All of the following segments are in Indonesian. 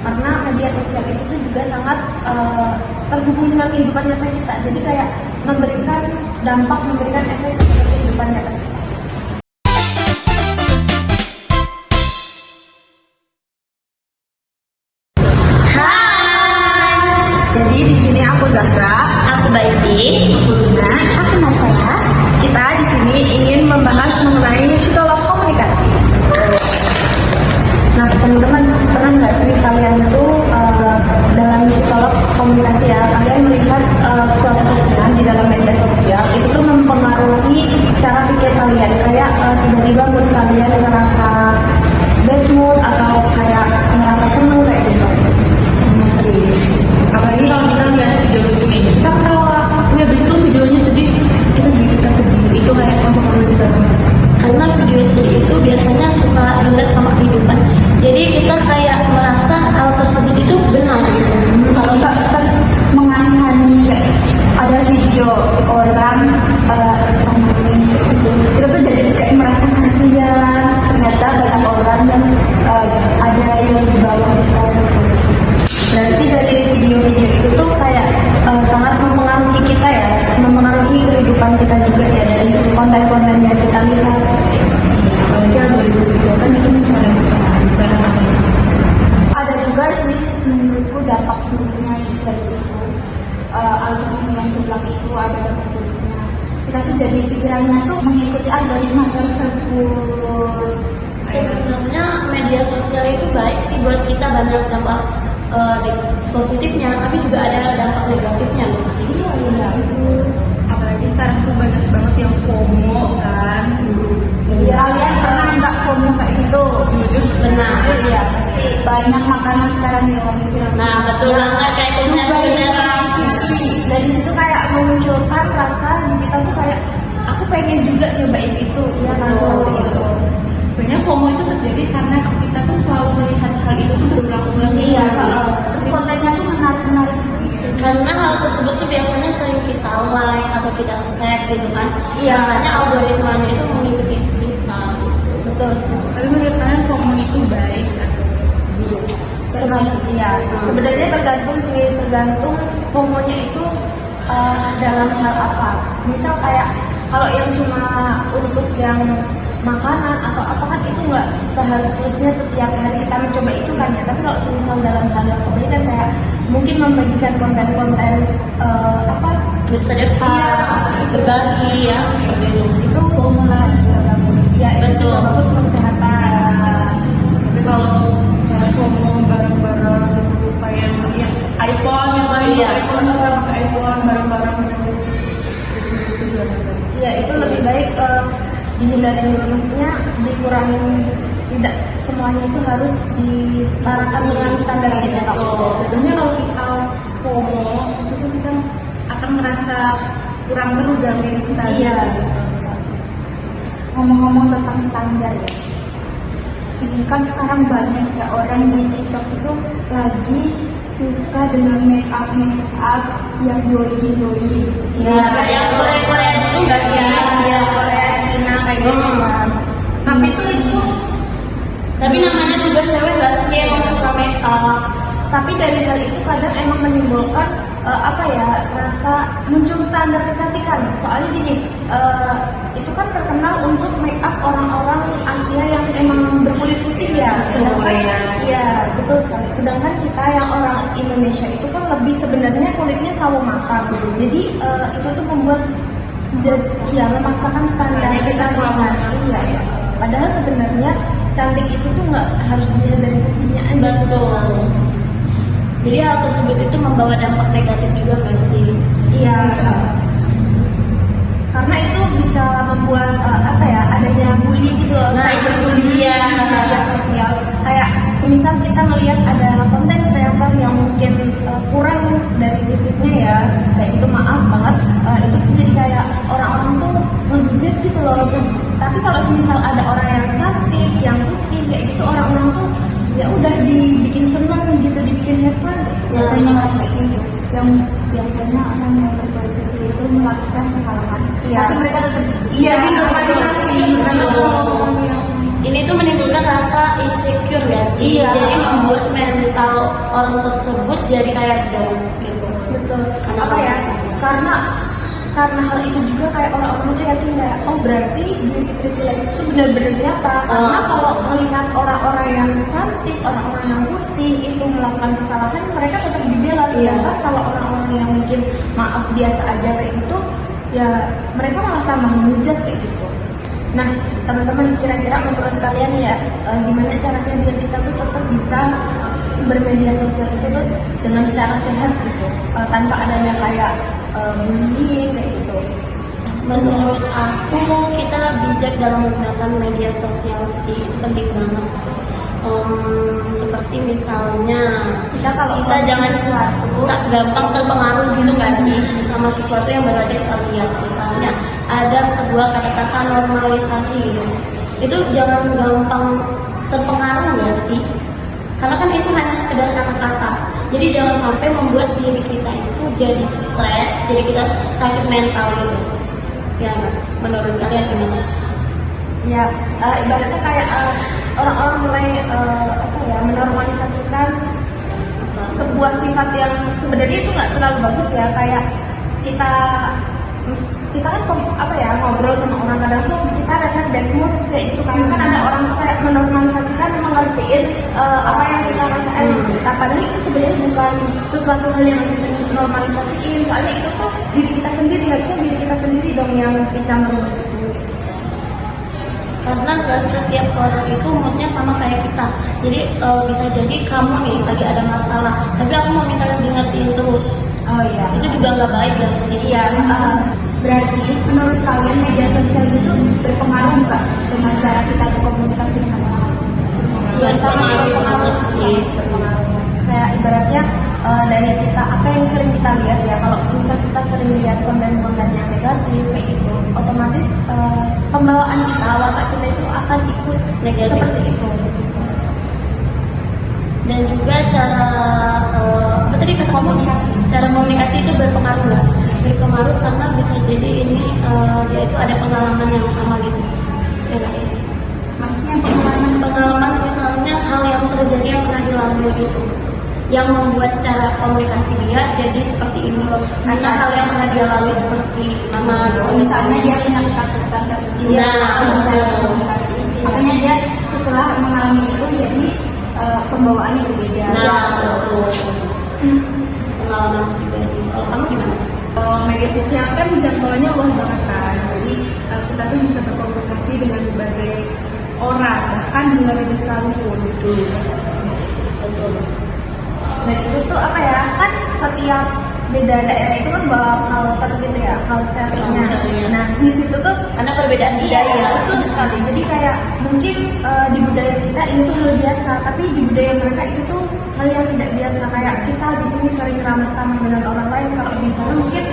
karena media sosial itu tuh juga sangat terhubung dengan kehidupan nyata kita, jadi kayak memberikan dampak, memberikan efek ke kehidupan nyata kita. Jadi di sini aku Zahra, Aku Baiti, aku Luna, aku Nasaya. kita di sini ingin membahas mengenai psikolog komunikasi. Nah teman-teman, pernah nggak sih kalian tuh dalam psikolog komunikasi ya, kalian melihat suatu postingan di dalam media sosial itu tuh mempengaruhi cara pikir kalian, kayak tiba-tiba mood kalian ngerasa bad mood atau kayak ngerasa seneng kayak gitu. Apalagi kalau kita lihat video lucunya, kita ketawa, ini habis itu videonya sedih, kita sedih, itu kayak mempengaruhi kita banget. Karena video sedih itu biasanya suka relate sama kehidupan, jadi kita kayak merasa hal tersebut itu benar gitu. Kalau kita mengasihani kayak ada video orang menangis gitu, kita tuh jadi kayak merasa kasihan, ternyata banyak orang yang ada yang di bawah kita gitu. Berarti dari video-video itu tuh kayak sangat mempengaruhi kita ya, mempengaruhi kehidupan kita juga ya, dari konten-konten yang kita lihat. Apalagi algoritma video kan itu misalnya cara Ada juga sih menurutku dampak buruknya dari itu, algoritma yang bilang itu ada dampak buruknya. Kita tuh jadi pikirannya tuh mengikuti algoritma tersebut. Sebenarnya media sosial itu baik sih buat kita, banyak dampak positifnya, tapi juga ada dampak negatifnya sih. Iya. apalagi sekarang tuh banyak banget yang FOMO kan. Iya. Kalian pernah nggak FOMO kayak gitu? Benar. Iya, pasti banyak makanan sekarang yang lagi viral. Nah betul banget, kayak dari situ kayak memunculkan rasa di kita tuh kayak aku pengen juga nyobain itu, ya kan? Gitu. Sebenarnya FOMO itu terjadi karena kita tuh selalu melihat hal itu tuh berulang-ulang. Iya. Terus kontennya tuh menarik-menarik gitu. Karena hal tersebut tuh biasanya sering kita like atau kita share gitu kan. Iya. Makanya algoritmanya itu mengikuti kita. Betul. Tapi menurut kalian FOMO itu baik atau buruk? Iya. Sebenarnya tergantung sih, tergantung FOMO-nya itu dalam hal apa. Misal kayak kalau yang cuma untuk yang makanan atau apa kan itu nggak seharusnya setiap hari kita mencoba itu kan ya. Tapi kalau misal dalam hal yang kebaikan kayak mungkin membagikan konten-konten apa bersedekah, berbagi ya seperti Itu formula juga bagus. Ya, itu Betul. juga bagus untuk kesehatan. Tapi kalau kayak FOMO barang-barang gitu kayak yang iPhone yang baru, Iya. iPhone kita pakai iPhone barang-barang gitu. Itu gimana kan? ya itu lebih baik dihindari dulu, maksudnya dikurangin, tidak semuanya itu harus disetarakan dengan standar kita. Sebenarnya kalau kita FOMO itu tuh kita akan merasa kurang terus dalam diri kita. Iya. Ngomong-ngomong tentang standar ya, ini kan sekarang banyak ya orang di TikTok itu lagi suka dengan make up yang doi. Ya, yang Korea itu nggak sih? Ya, Korea, Cina kayak gitu kan. Tapi itu Tapi namanya juga cewek nggak sih emang suka make up. Tapi dari hal itu kadang emang menimbulkan rasa muncul standar kecantikan. Soalnya gini, itu kan terkenal untuk make up orang-orang Asia yang emang berkulit putih ya. Iya betul sekali. Sedangkan kita yang orang Indonesia itu kan lebih sebenarnya kulitnya sawo matang. Jadi itu tuh membuat memaksakan standar kecantikan. Iya. Padahal sebenarnya cantik itu tuh nggak harus dilihat dari putihnya aja. Betul. Jadi hal tersebut itu membawa dampak negatif juga nggak sih? Iya. Karena itu bisa membuat adanya bully gitu loh. Nah, itu bully ya di media sosial. Kayak semisal kita melihat ada konten kreator yang mungkin kurang dari fisiknya ya, kayak itu maaf banget, itu jadi kayak orang-orang tuh ngehujat gitu loh. Tapi kalau semisal ada orang yang cantik, yang putih, kayak gitu orang-orang tuh ya udah dibikin seneng gitu, dibikin happy. Biasanya orang kayak gitu, yang biasanya orang yang berkulit putih itu melakukan kesalahan. Iya. Tapi mereka tetap dinormalisasi. Ini tuh menimbulkan rasa insecure ya sih. Iya. Jadi membuat mental orang tersebut jadi kayak down gitu. Betul. Karena Apa ya? orang Karena hal itu juga kayak orang-orang tuh yakin kayak, oh berarti beauty privilege itu benar-benar nyata. Karena kalau melihat orang-orang yang cantik, orang-orang yang putih itu melakukan kesalahan, mereka tetap dibela. Sedangkan kalau orang-orang yang mungkin maaf biasa aja kayak gitu, ya mereka malah tambah menghujat kayak gitu. Nah, teman-teman, kira-kira menurut kalian ya gimana caranya biar kita tuh tetap bisa bermedia sosial itu tuh dengan cara sehat gitu, tanpa adanya kayak bullying kayak gitu. Menurut aku kita bijak dalam menggunakan media sosial sih, penting banget. Seperti misalnya Kita kalau kita jangan gampang terpengaruh gitu nggak sih sama sesuatu yang baru aja kita lihat. Misalnya ada sebuah kata-kata normalisasi gitu, itu jangan gampang terpengaruh nggak sih? Karena kan itu hanya sekedar kata-kata. Jadi jangan sampai membuat diri kita itu jadi stres, jadi kita sakit mental gitu. Ya, menurut kalian gimana? ya ibaratnya kayak orang-orang mulai menormalisasikan sebuah sifat yang sebenarnya itu nggak terlalu bagus ya, kayak kita kan ngobrol sama orang, kadang tuh kita ada bad mood kayak gitu kan ada orang kayak menormalisasikan, mengertiin apa yang kita rasain. Nah, padahal itu sebenarnya bukan sesuatu hal yang dinormalisasiin, soalnya itu tuh diri kita sendiri, harusnya diri kita sendiri dong yang bisa merubah itu. Karena gak setiap orang itu moodnya sama kayak kita. Jadi bisa jadi kamu nih lagi ada masalah, tapi aku mau minta ngertiin terus. Oh iya, Itu juga nggak baik ya sih. iya. Berarti menurut kalian media sosial itu berpengaruh nggak dengan cara kita berkomunikasi dengan orang? Ya sama berpengaruh sih. Kayak ibaratnya dari kita apa yang sering kita lihat ya, kalau misalnya kita sering lihat konten-konten yang negatif kayak gitu, otomatis pembawaan kita, watak kita itu akan ikut Negatif. seperti itu. Dan juga cara apa tadi kata komunikasi. Cara komunikasi itu berpengaruh nggak? Berpengaruh karena bisa jadi ini dia itu ada pengalaman yang sama gitu. Ya nggak sih? Maksudnya Pengalaman misalnya hal yang terjadi yang pernah dilalui gitu, yang membuat cara komunikasi dia jadi seperti ini loh. Karena hal yang pernah dia lalui seperti nama misalnya dia punya ketakutan tersendiri, komunikasi, makanya dia setelah mengalami itu jadi pembawaannya berbeda. betul. Pengalaman pribadi. Kalau kamu gimana? Media sosial kan jangkauannya luas banget kan, jadi kita tuh bisa berkomunikasi dengan berbagai orang, bahkan di luar negeri sekalipun gitu. Betul. Dan itu tuh apa ya, kan setiap beda daerah itu kan bawa culture gitu ya, culture-nya. Culture-nya. Nah, di situ tuh Karena perbedaan budaya. betul sekali. Jadi kayak mungkin di budaya kita ini tuh hal biasa, tapi di budaya mereka itu tuh hal yang tidak biasa. Kayak kita di sini sering ramah-tamah dengan orang lain, kalau di sana mungkin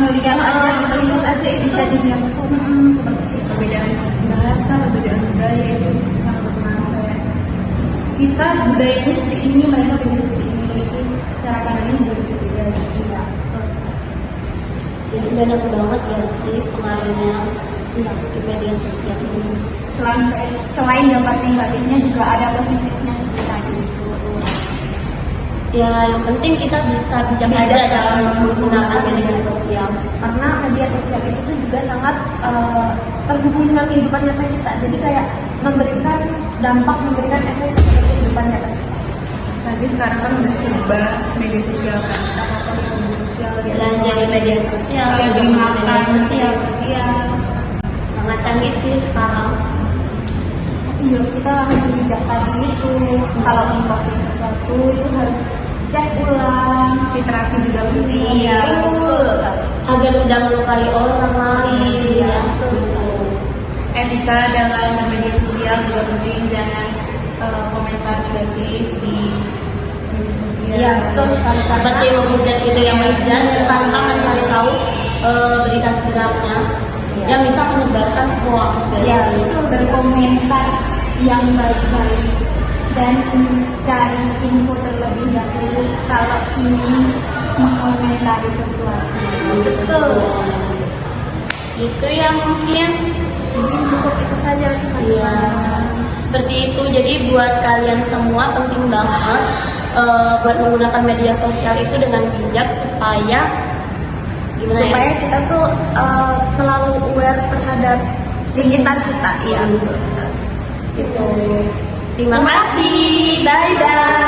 melihat aja itu bisa dilihat seperti itu. Perbedaan bahasa, perbedaan budaya itu sangat berpengaruh. Kayak kita budayanya seperti ini, mereka budaya seperti ini, itu cara pandangnya juga bisa beda. Iya. Jadi banyak banget ya sih pengaruhnya di media sosial ini. selain dampak negatifnya juga ada positifnya seperti tadi itu. Ya yang penting kita bisa bijak dalam menggunakan media sosial. Karena media sosial itu tuh juga sangat terhubung dengan kehidupan nyata kita. Jadi kayak memberikan efek ke kehidupan nyata kita. Tapi sekarang kan udah serba media sosial kan, kita apa di media sosial, Belanja di media sosial, beli makan media media sosial. sangat canggih sih sekarang. Iya, kita harus bijak tadi itu. Kalau memposting sesuatu itu harus cek ulang. Literasi juga penting. Iya, betul. Agar tidak melukai orang lain. Iya, betul. Etika dalam media sosial juga penting, jangan komentar negatif di media sosial. Iya, betul sekali. Seperti menghujat itu yang menghujat tanpa mencari tahu berita sebenarnya yang bisa menyebarkan hoax. Ya, itu berkomentar yang baik-baik dan cari info terlebih dahulu kalau ingin mengomentari sesuatu. Betul. Itu yang mungkin Cukup itu saja. iya seperti itu. Jadi buat kalian semua penting banget buat menggunakan media sosial itu dengan bijak supaya gimana ya? Supaya kita tuh selalu aware terhadap sekitar kita. Iya. Gitu. Terima kasih. Bye bye.